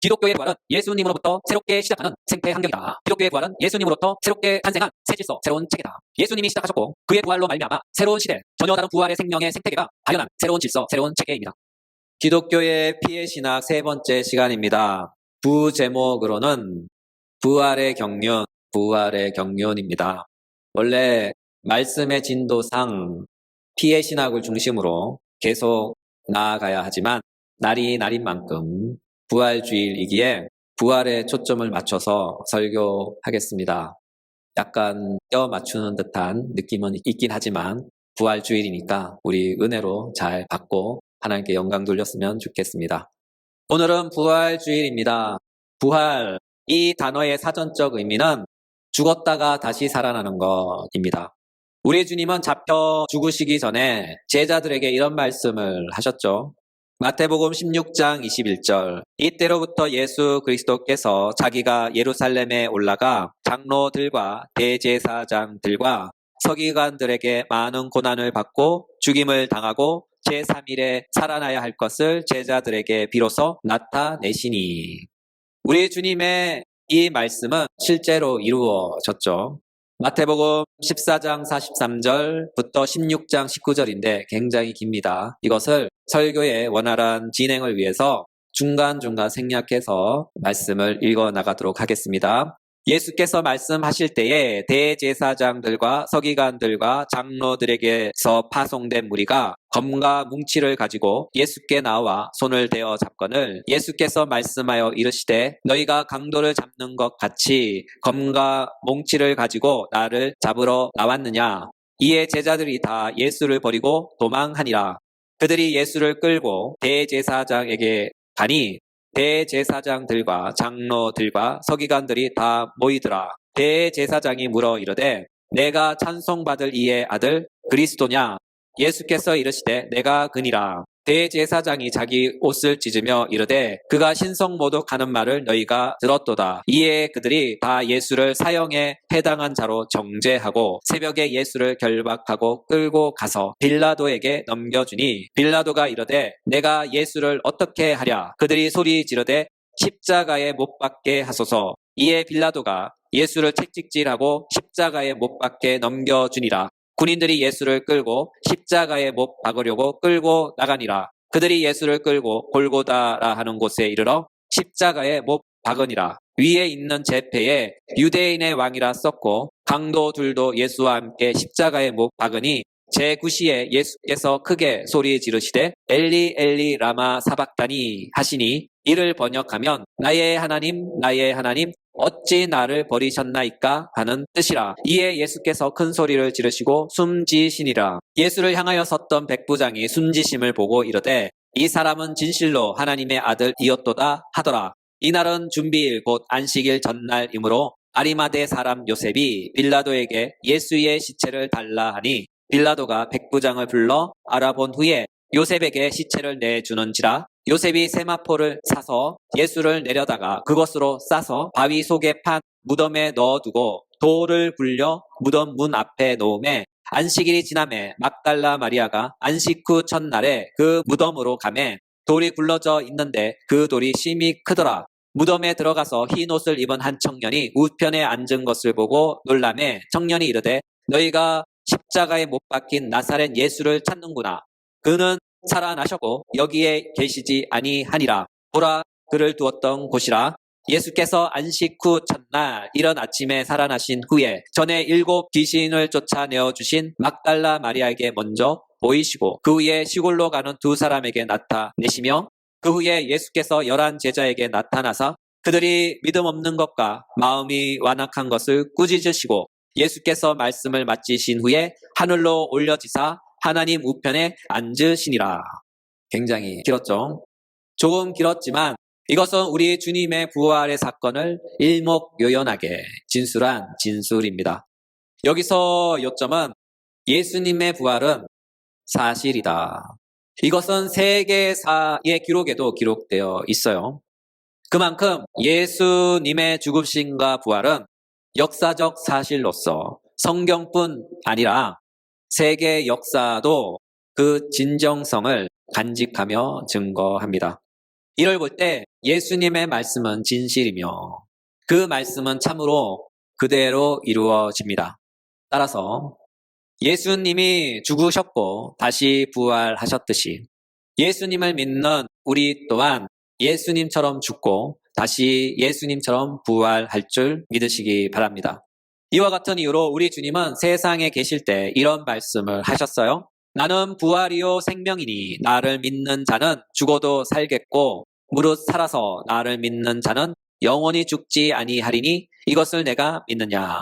기독교의 부활은 예수님으로부터 새롭게 시작하는 생태 환경이다. 기독교의 부활은 예수님으로부터 새롭게 탄생한 새 질서, 새로운 체계다. 예수님이 시작하셨고 그의 부활로 말미암아 새로운 시대, 전혀 다른 부활의 생명의 생태계가 발현한 새로운 질서, 새로운 체계입니다. 기독교의 피해 신학 세 번째 시간입니다. 부제목으로는 부활의 경륜입니다. 원래 말씀의 진도상 피해 신학을 중심으로 계속 나아가야 하지만 날이 날인 만큼 부활주일이기에 부활에 초점을 맞춰서 설교하겠습니다. 약간 껴 맞추는 듯한 느낌은 있긴 하지만 부활주일이니까 우리 은혜로 잘 받고 하나님께 영광 돌렸으면 좋겠습니다. 오늘은 부활주일입니다. 부활, 이 단어의 사전적 의미는 죽었다가 다시 살아나는 것입니다. 우리 주님은 잡혀 죽으시기 전에 제자들에게 이런 말씀을 하셨죠. 마태복음 16장 21절, 이때로부터 예수 그리스도께서 자기가 예루살렘에 올라가 장로들과 대제사장들과 서기관들에게 많은 고난을 받고 죽임을 당하고 제3일에 살아나야 할 것을 제자들에게 비로소 나타내시니. 우리 주님의 이 말씀은 실제로 이루어졌죠. 마태복음 14장 43절부터 16장 19절인데 굉장히 깁니다. 이것을 설교의 원활한 진행을 위해서 중간중간 생략해서 말씀을 읽어 나가도록 하겠습니다. 예수께서 말씀하실 때에 대제사장들과 서기관들과 장로들에게서 파송된 무리가 검과 뭉치를 가지고 예수께 나와 손을 대어 잡거늘 예수께서 말씀하여 이르시되 너희가 강도를 잡는 것 같이 검과 뭉치를 가지고 나를 잡으러 나왔느냐. 이에 제자들이 다 예수를 버리고 도망하니라. 그들이 예수를 끌고 대제사장에게 가니 대제사장들과 장로들과 서기관들이 다 모이더라. 대제사장이 물어 이르되 내가 찬송받을 이의 아들 그리스도냐. 예수께서 이르시되 내가 그니라. 대제사장이 자기 옷을 찢으며 이르되 그가 신성모독하는 말을 너희가 들었도다. 이에 그들이 다 예수를 사형에 해당한 자로 정죄하고 새벽에 예수를 결박하고 끌고 가서 빌라도에게 넘겨주니 빌라도가 이르되 내가 예수를 어떻게 하랴. 그들이 소리 지르되 십자가에 못 박게 하소서. 이에 빌라도가 예수를 채찍질하고 십자가에 못 박게 넘겨주니라. 군인들이 예수를 끌고 십자가에 못 박으려고 끌고 나가니라. 그들이 예수를 끌고 골고다라 하는 곳에 이르러 십자가에 못 박으니라. 위에 있는 제패에 유대인의 왕이라 썼고 강도 둘도 예수와 함께 십자가에 못 박으니 제9시에 예수께서 크게 소리 지르시되 엘리 엘리 라마 사박다니 하시니 이를 번역하면 나의 하나님 어찌 나를 버리셨나이까 하는 뜻이라. 이에 예수께서 큰 소리를 지르시고 숨지시니라. 예수를 향하여 섰던 백부장이 숨지심을 보고 이르되 이 사람은 진실로 하나님의 아들이었도다 하더라. 이날은 준비일 곧 안식일 전날이므로 아리마대 사람 요셉이 빌라도에게 예수의 시체를 달라 하니 빌라도가 백부장을 불러 알아본 후에 요셉에게 시체를 내주는지라. 요셉이 세마포를 사서 예수를 내려다가 그것으로 싸서 바위 속에 판 무덤에 넣어두고 돌을 굴려 무덤 문 앞에 놓음에 안식일이 지나매 막달라 마리아가 안식 후 첫날에 그 무덤으로 가매 돌이 굴러져 있는데 그 돌이 심히 크더라. 무덤에 들어가서 흰 옷을 입은 한 청년이 우편에 앉은 것을 보고 놀라매 청년이 이르되 너희가 십자가에 못 박힌 나사렛 예수를 찾는구나. 그는 살아나셨고 여기에 계시지 아니하니라. 보라 그를 두었던 곳이라. 예수께서 안식 후 첫날 이른 아침에 살아나신 후에 전에 7 귀신을 쫓아내어 주신 막달라 마리아에게 먼저 보이시고 그 후에 시골로 가는 2 사람에게 나타내시며 그 후에 예수께서 11 제자에게 나타나사 그들이 믿음 없는 것과 마음이 완악한 것을 꾸짖으시고 예수께서 말씀을 마치신 후에 하늘로 올려지사 하나님 우편에 앉으시니라. 굉장히 길었죠. 조금 길었지만 이것은 우리 주님의 부활의 사건을 일목요연하게 진술한 진술입니다. 여기서 요점은 예수님의 부활은 사실이다. 이것은 세계사의 기록에도 기록되어 있어요. 그만큼 예수님의 죽으심과 부활은 역사적 사실로서 성경뿐 아니라 세계 역사도 그 진정성을 간직하며 증거합니다. 이를 볼 때 예수님의 말씀은 진실이며 그 말씀은 참으로 그대로 이루어집니다. 따라서 예수님이 죽으셨고 다시 부활하셨듯이 예수님을 믿는 우리 또한 예수님처럼 죽고 다시 예수님처럼 부활할 줄 믿으시기 바랍니다. 이와 같은 이유로 우리 주님은 세상에 계실 때 이런 말씀을 하셨어요. 나는 부활이요 생명이니 나를 믿는 자는 죽어도 살겠고 무릇 살아서 나를 믿는 자는 영원히 죽지 아니하리니 이것을 내가 믿느냐.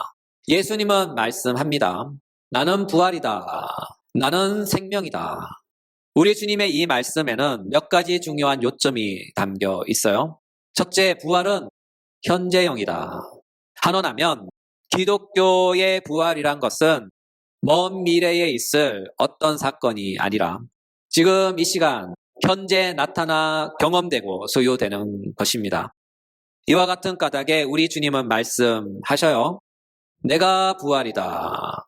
예수님은 말씀합니다. 나는 부활이다. 나는 생명이다. 우리 주님의 이 말씀에는 몇 가지 중요한 요점이 담겨 있어요. 첫째, 부활은 현재형이다. 한원하면 기독교의 부활이란 것은 먼 미래에 있을 어떤 사건이 아니라 지금 이 시간 현재 나타나 경험되고 소유되는 것입니다. 이와 같은 까닭에 우리 주님은 말씀하셔요. 내가 부활이다.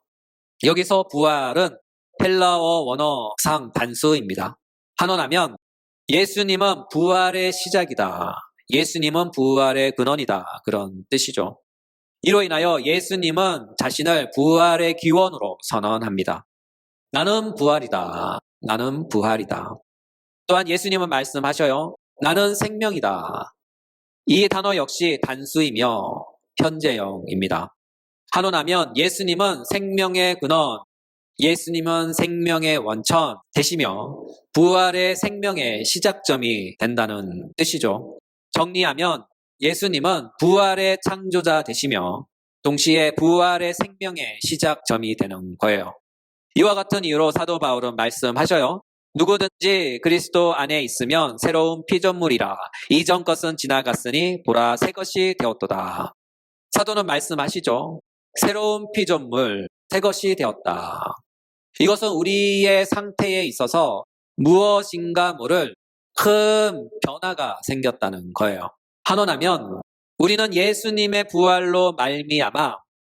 여기서 부활은 헬라어 원어상 단수입니다. 한원하면 예수님은 부활의 시작이다. 예수님은 부활의 근원이다. 그런 뜻이죠. 이로 인하여 예수님은 자신을 부활의 기원으로 선언합니다. 나는 부활이다. 나는 부활이다. 또한 예수님은 말씀하셔요. 나는 생명이다. 이 단어 역시 단수이며 현재형입니다. 한원하면 예수님은 생명의 근원, 예수님은 생명의 원천 되시며 부활의 생명의 시작점이 된다는 뜻이죠. 정리하면 예수님은 부활의 창조자 되시며 동시에 부활의 생명의 시작점이 되는 거예요. 이와 같은 이유로 사도 바울은 말씀하셔요. 누구든지 그리스도 안에 있으면 새로운 피조물이라 이전 것은 지나갔으니 보라 새 것이 되었도다. 사도는 말씀하시죠. 새로운 피조물, 새 것이 되었다. 이것은 우리의 상태에 있어서 무엇인가 모를 큰 변화가 생겼다는 거예요. 한원하면 우리는 예수님의 부활로 말미암아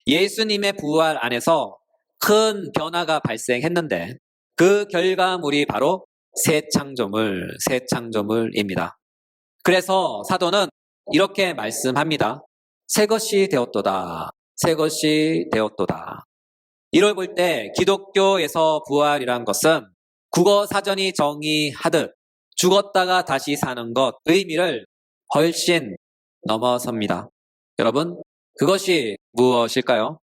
예수님의 부활 안에서 큰 변화가 발생했는데 그 결과물이 바로 새 창조물입니다. 그래서 사도는 이렇게 말씀합니다. 새 것이 되었도다. 새 것이 되었도다. 이를 볼 때 기독교에서 부활이란 것은 국어 사전이 정의하듯 죽었다가 다시 사는 것 의미를 훨씬 넘어섭니다. 여러분, 그것이 무엇일까요?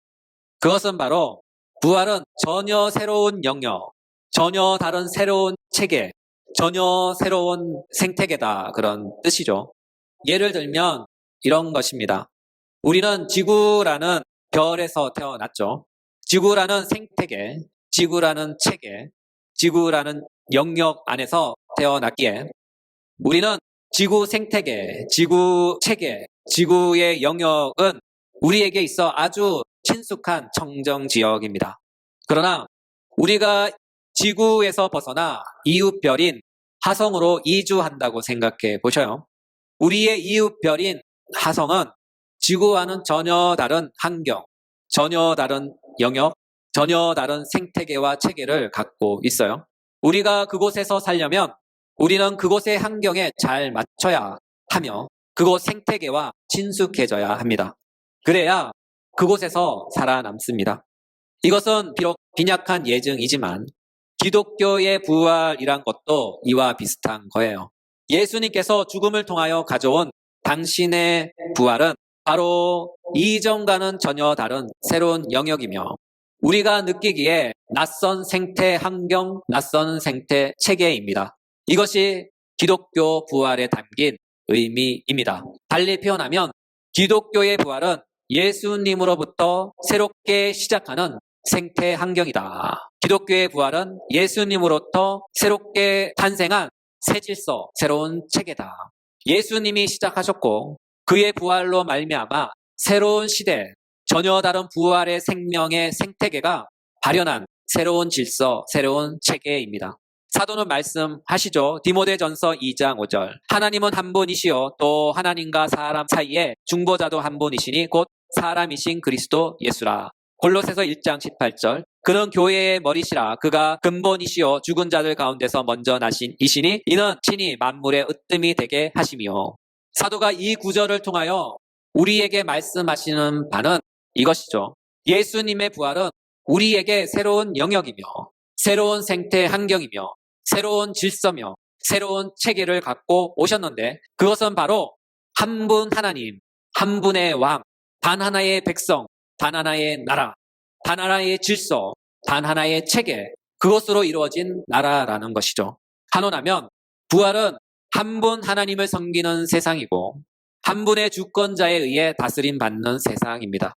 그것은 바로 부활은 전혀 새로운 영역, 전혀 다른 새로운 체계, 전혀 새로운 생태계다 그런 뜻이죠. 예를 들면 이런 것입니다. 우리는 지구라는 별에서 태어났죠. 지구라는 생태계, 지구라는 체계, 지구라는 영역 안에서 태어났기에 우리는 지구 생태계, 지구 체계, 지구의 영역은 우리에게 있어 아주 친숙한 청정 지역입니다. 그러나 우리가 지구에서 벗어나 이웃별인 화성으로 이주한다고 생각해 보셔요. 우리의 이웃별인 화성은 지구와는 전혀 다른 환경, 전혀 다른 영역, 전혀 다른 생태계와 체계를 갖고 있어요. 우리가 그곳에서 살려면 우리는 그곳의 환경에 잘 맞춰야 하며 그곳 생태계와 친숙해져야 합니다. 그래야 그곳에서 살아남습니다. 이것은 비록 빈약한 예증이지만 기독교의 부활이란 것도 이와 비슷한 거예요. 예수님께서 죽음을 통하여 가져온 당신의 부활은 바로 이전과는 전혀 다른 새로운 영역이며 우리가 느끼기에 낯선 생태 환경, 낯선 생태 체계입니다. 이것이 기독교 부활에 담긴 의미입니다. 달리 표현하면 기독교의 부활은 예수님으로부터 새롭게 시작하는 생태 환경이다. 기독교의 부활은 예수님으로부터 새롭게 탄생한 새 질서, 새로운 체계다. 예수님이 시작하셨고 그의 부활로 말미암아 새로운 시대, 전혀 다른 부활의 생명의 생태계가 발현한 새로운 질서, 새로운 체계입니다. 사도는 말씀하시죠. 디모데전서 2장 5절. 하나님은 한 분이시요 또 하나님과 사람 사이에 중보자도 한 분이시니 곧 사람이신 그리스도 예수라. 골로새서 1장 18절. 그는 교회의 머리시라. 그가 근본이시요 죽은 자들 가운데서 먼저 나신 이시니 이는 친히 만물의 으뜸이 되게 하심이요. 사도가 이 구절을 통하여 우리에게 말씀하시는 바는 이것이죠. 예수님의 부활은 우리에게 새로운 영역이며 새로운 생태 환경이며 새로운 질서며 새로운 체계를 갖고 오셨는데 그것은 바로 한 분 하나님, 한 분의 왕, 단 하나의 백성, 단 하나의 나라, 단 하나의 질서, 단 하나의 체계, 그것으로 이루어진 나라라는 것이죠. 한원하면 부활은 한 분 하나님을 섬기는 세상이고 한 분의 주권자에 의해 다스림 받는 세상입니다.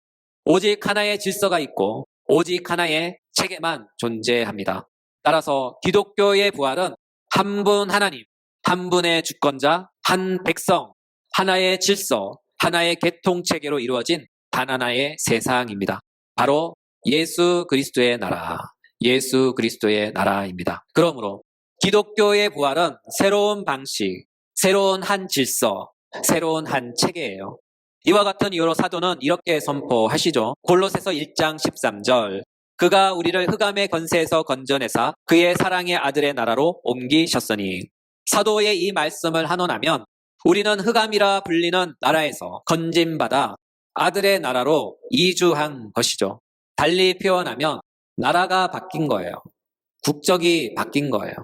오직 하나의 질서가 있고 오직 하나의 체계만 존재합니다. 따라서 기독교의 부활은 한 분 하나님, 한 분의 주권자, 한 백성, 하나의 질서, 하나의 계통체계로 이루어진 단 하나의 세상입니다. 바로 예수 그리스도의 나라, 예수 그리스도의 나라입니다. 그러므로 기독교의 부활은 새로운 방식, 새로운 한 질서, 새로운 한 체계예요. 이와 같은 이유로 사도는 이렇게 선포하시죠. 골로새서 1장 13절. 그가 우리를 흑암의 권세에서 건져내사 그의 사랑의 아들의 나라로 옮기셨으니. 사도의 이 말씀을 한원하면 우리는 흑암이라 불리는 나라에서 건짐받아 아들의 나라로 이주한 것이죠. 달리 표현하면 나라가 바뀐 거예요. 국적이 바뀐 거예요.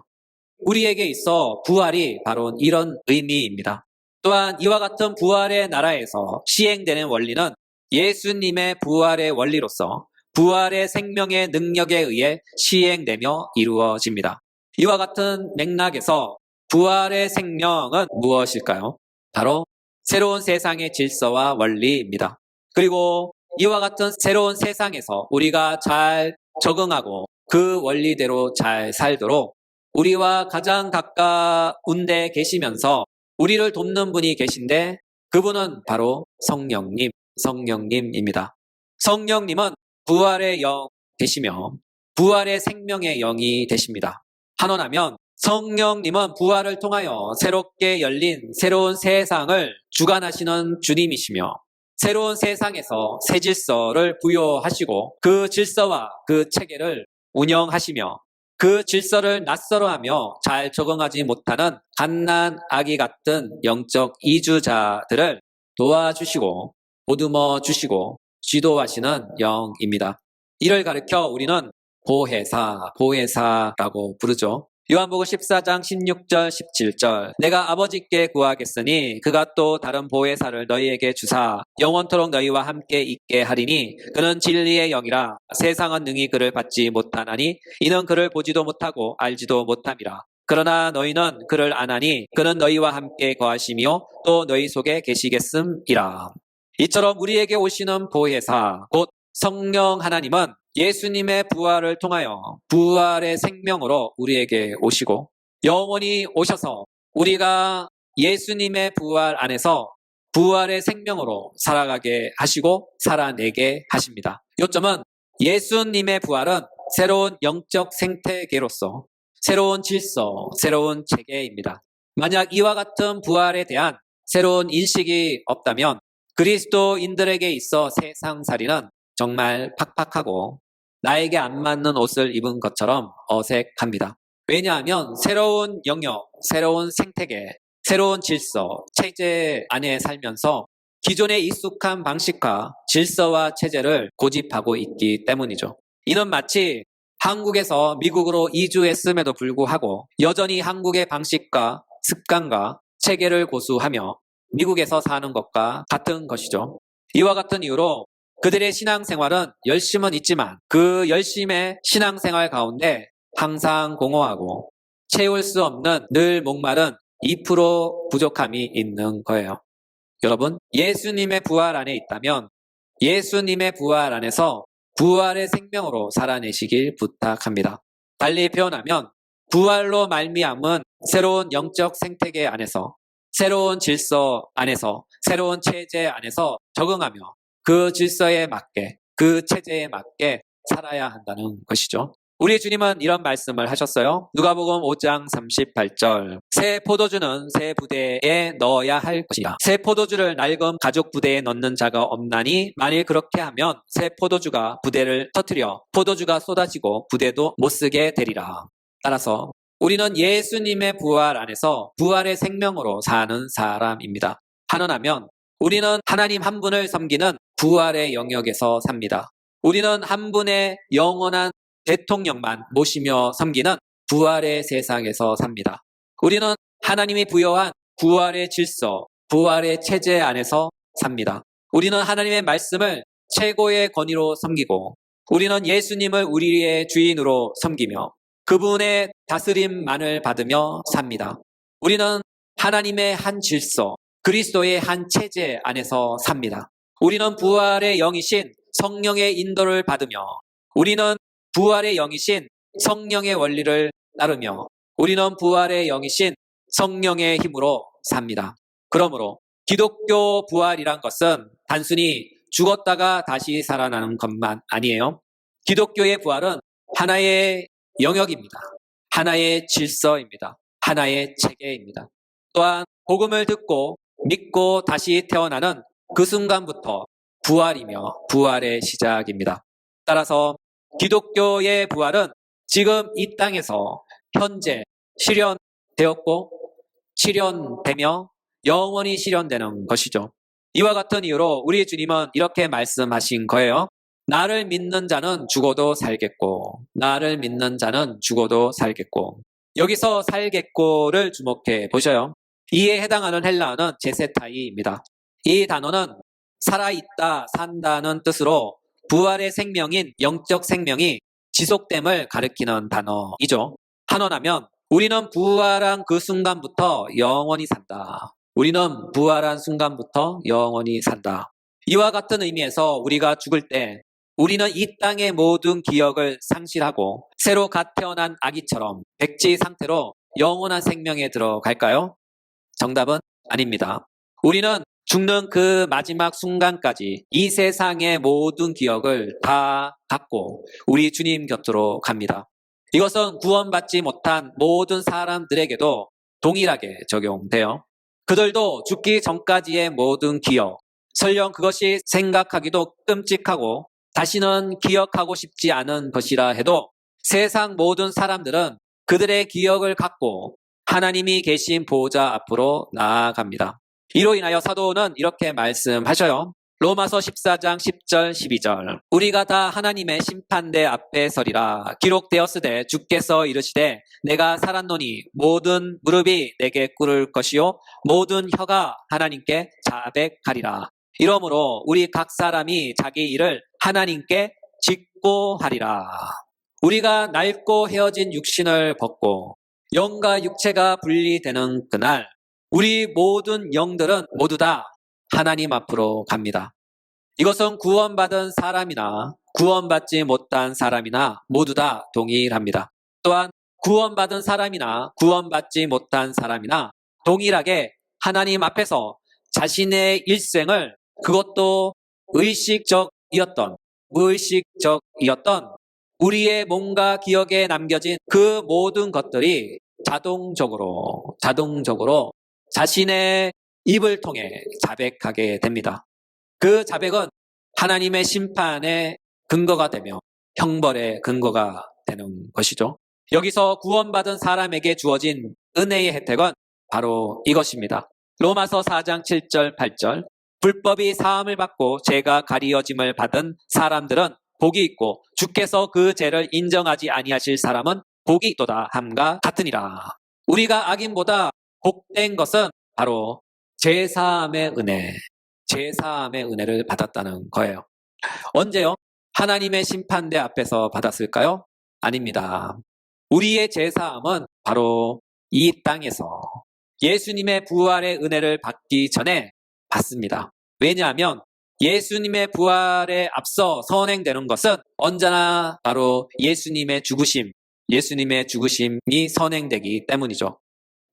우리에게 있어 부활이 바로 이런 의미입니다. 또한 이와 같은 부활의 나라에서 시행되는 원리는 예수님의 부활의 원리로서 부활의 생명의 능력에 의해 시행되며 이루어집니다. 이와 같은 맥락에서 부활의 생명은 무엇일까요? 바로 새로운 세상의 질서와 원리입니다. 그리고 이와 같은 새로운 세상에서 우리가 잘 적응하고 그 원리대로 잘 살도록 우리와 가장 가까운 데 계시면서 우리를 돕는 분이 계신데 그분은 바로 성령님입니다. 성령님은 부활의 영 되시며 부활의 생명의 영이 되십니다. 한원하면 성령님은 부활을 통하여 새롭게 열린 새로운 세상을 주관하시는 주님이시며 새로운 세상에서 새 질서를 부여하시고 그 질서와 그 체계를 운영하시며 그 질서를 낯설어하며 잘 적응하지 못하는 갓난 아기 같은 영적 이주자들을 도와주시고 보듬어 주시고 지도하시는 영입니다. 이를 가리켜 우리는 보혜사라고 부르죠. 요한복음 14장 16절 17절. 내가 아버지께 구하겠으니 그가 또 다른 보혜사를 너희에게 주사 영원토록 너희와 함께 있게 하리니 그는 진리의 영이라. 세상은 능히 그를 받지 못하나니 이는 그를 보지도 못하고 알지도 못함이라. 그러나 너희는 그를 아나니 그는 너희와 함께 거하시며 또 너희 속에 계시겠음이라. 이처럼 우리에게 오시는 보혜사 곧 성령 하나님은 예수님의 부활을 통하여 부활의 생명으로 우리에게 오시고 영원히 오셔서 우리가 예수님의 부활 안에서 부활의 생명으로 살아가게 하시고 살아내게 하십니다. 요점은 예수님의 부활은 새로운 영적 생태계로서 새로운 질서, 새로운 체계입니다. 만약 이와 같은 부활에 대한 새로운 인식이 없다면 그리스도인들에게 있어 세상살이는 정말 팍팍하고 나에게 안 맞는 옷을 입은 것처럼 어색합니다. 왜냐하면 새로운 영역, 새로운 생태계, 새로운 질서, 체제 안에 살면서 기존의 익숙한 방식과 질서와 체제를 고집하고 있기 때문이죠. 이는 마치 한국에서 미국으로 이주했음에도 불구하고 여전히 한국의 방식과 습관과 체계를 고수하며 미국에서 사는 것과 같은 것이죠. 이와 같은 이유로 그들의 신앙생활은 열심은 있지만 그 열심의 신앙생활 가운데 항상 공허하고 채울 수 없는 늘 목마른 2% 부족함이 있는 거예요. 여러분, 예수님의 부활 안에 있다면 예수님의 부활 안에서 부활의 생명으로 살아내시길 부탁합니다. 달리 표현하면 부활로 말미암은 새로운 영적 생태계 안에서 새로운 질서 안에서 새로운 체제 안에서 적응하며 그 질서에 맞게 그 체제에 맞게 살아야 한다는 것이죠. 우리 주님은 이런 말씀을 하셨어요. 누가복음 5장 38절. 새 포도주는 새 부대에 넣어야 할 것이라. 새 포도주를 낡은 가죽 부대에 넣는 자가 없나니 만일 그렇게 하면 새 포도주가 부대를 터뜨려 포도주가 쏟아지고 부대도 못 쓰게 되리라. 따라서 우리는 예수님의 부활 안에서 부활의 생명으로 사는 사람입니다. 환원하면 우리는 하나님 한 분을 섬기는 부활의 영역에서 삽니다. 우리는 한 분의 영원한 대통령만 모시며 섬기는 부활의 세상에서 삽니다. 우리는 하나님이 부여한 부활의 질서, 부활의 체제 안에서 삽니다. 우리는 하나님의 말씀을 최고의 권위로 섬기고 우리는 예수님을 우리의 주인으로 섬기며 그분의 다스림만을 받으며 삽니다. 우리는 하나님의 한 질서, 그리스도의 한 체제 안에서 삽니다. 우리는 부활의 영이신 성령의 인도를 받으며 우리는 부활의 영이신 성령의 원리를 따르며 우리는 부활의 영이신 성령의 힘으로 삽니다. 그러므로 기독교 부활이란 것은 단순히 죽었다가 다시 살아나는 것만 아니에요. 기독교의 부활은 하나의 영역입니다. 하나의 질서입니다. 하나의 체계입니다. 또한 복음을 듣고 믿고 다시 태어나는 그 순간부터 부활이며 부활의 시작입니다. 따라서 기독교의 부활은 지금 이 땅에서 현재 실현되었고 실현되며 영원히 실현되는 것이죠. 이와 같은 이유로 우리 주님은 이렇게 말씀하신 거예요. 나를 믿는 자는 죽어도 살겠고 나를 믿는 자는 죽어도 살겠고 여기서 살겠고를 주목해 보셔요. 이에 해당하는 헬라어는 제세타이입니다. 이 단어는 살아있다, 산다는 뜻으로 부활의 생명인 영적 생명이 지속됨을 가리키는 단어이죠. 한원하면 우리는 부활한 그 순간부터 영원히 산다. 우리는 부활한 순간부터 영원히 산다. 이와 같은 의미에서 우리가 죽을 때 우리는 이 땅의 모든 기억을 상실하고 새로 갓 태어난 아기처럼 백지 상태로 영원한 생명에 들어갈까요? 정답은 아닙니다. 우리는 죽는 그 마지막 순간까지 이 세상의 모든 기억을 다 갖고 우리 주님 곁으로 갑니다. 이것은 구원받지 못한 모든 사람들에게도 동일하게 적용돼요. 그들도 죽기 전까지의 모든 기억, 설령 그것이 생각하기도 끔찍하고 다시는 기억하고 싶지 않은 것이라 해도 세상 모든 사람들은 그들의 기억을 갖고 하나님이 계신 보호자 앞으로 나아갑니다. 이로 인하여 사도는 이렇게 말씀하셔요. 로마서 14장 10절 12절 우리가 다 하나님의 심판대 앞에 서리라. 기록되었으되 주께서 이르시되 내가 살았노니 모든 무릎이 내게 꿇을 것이요 모든 혀가 하나님께 자백하리라. 이러므로 우리 각 사람이 자기 일을 하나님께 짓고 하리라. 우리가 낡고 헤어진 육신을 벗고 영과 육체가 분리되는 그날 우리 모든 영들은 모두 다 하나님 앞으로 갑니다. 이것은 구원받은 사람이나 구원받지 못한 사람이나 모두 다 동일합니다. 또한 구원받은 사람이나 구원받지 못한 사람이나 동일하게 하나님 앞에서 자신의 일생을 그것도 의식적이었던 무의식적이었던 우리의 몸과 기억에 남겨진 그 모든 것들이 자동적으로 자신의 입을 통해 자백하게 됩니다. 그 자백은 하나님의 심판의 근거가 되며 형벌의 근거가 되는 것이죠. 여기서 구원받은 사람에게 주어진 은혜의 혜택은 바로 이것입니다. 로마서 4장 7절 8절 불법이 사함을 받고 죄가 가리어짐을 받은 사람들은 복이 있고 주께서 그 죄를 인정하지 아니하실 사람은 복이 있도다 함과 같으니라. 우리가 악인보다 복된 것은 바로 제사함의 은혜를 받았다는 거예요. 언제요? 하나님의 심판대 앞에서 받았을까요? 아닙니다. 우리의 제사함은 바로 이 땅에서 예수님의 부활의 은혜를 받기 전에 받습니다. 왜냐하면 예수님의 부활에 앞서 선행되는 것은 언제나 바로 예수님의 죽으심이 선행되기 때문이죠.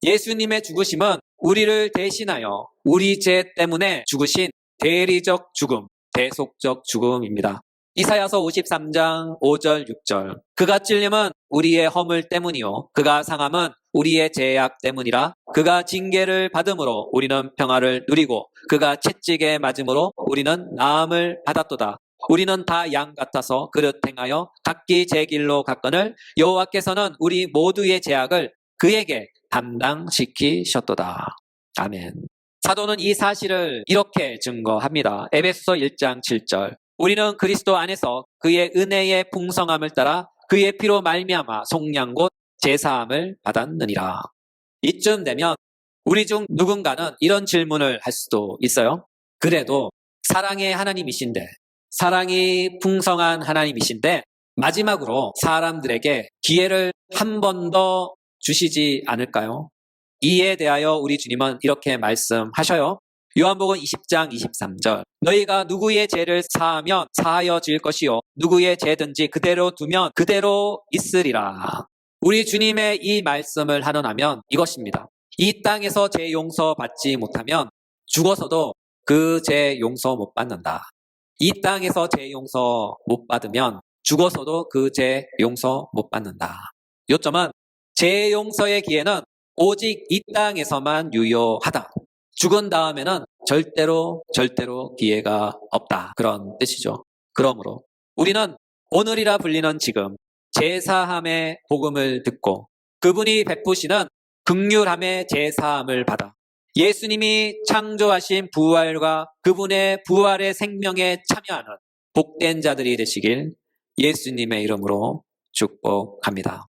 예수님의 죽으심은 우리를 대신하여 우리 죄 때문에 죽으신 대리적 죽음, 대속적 죽음입니다. 이사야서 53장 5절 6절. 그가 찔림은 우리의 허물 때문이요 그가 상함은 우리의 죄악 때문이라. 그가 징계를 받음으로 우리는 평화를 누리고 그가 채찍에 맞음으로 우리는 나음을 받았도다. 우리는 다 양 같아서 그릇 행하여 각기 제 길로 갔거늘 여호와께서는 우리 모두의 죄악을 그에게 담당시키셨도다. 아멘. 사도는 이 사실을 이렇게 증거합니다. 에베소서 1장 7절. 우리는 그리스도 안에서 그의 은혜의 풍성함을 따라 그의 피로 말미암아 속량 곧 제사함을 받았느니라. 이쯤 되면 우리 중 누군가는 이런 질문을 할 수도 있어요. 그래도 사랑의 하나님이신데, 사랑이 풍성한 하나님이신데 마지막으로 사람들에게 기회를 한 번 더 주시지 않을까요? 이에 대하여 우리 주님은 이렇게 말씀하셔요. 요한복음 20장 23절. 너희가 누구의 죄를 사하면 사하여질 것이요 누구의 죄든지 그대로 두면 그대로 있으리라. 우리 주님의 이 말씀을 하노나면 이것입니다. 이 땅에서 죄 용서 받지 못하면 죽어서도 그 죄 용서 못 받는다. 이 땅에서 죄 용서 못 받으면 죽어서도 그 죄 용서 못 받는다. 요점은 죄 용서의 기회는 오직 이 땅에서만 유효하다. 죽은 다음에는 절대로 기회가 없다. 그런 뜻이죠. 그러므로 우리는 오늘이라 불리는 지금 제사함의 복음을 듣고 그분이 베푸시는 긍휼함의 제사함을 받아 예수님이 창조하신 부활과 그분의 부활의 생명에 참여하는 복된 자들이 되시길 예수님의 이름으로 축복합니다.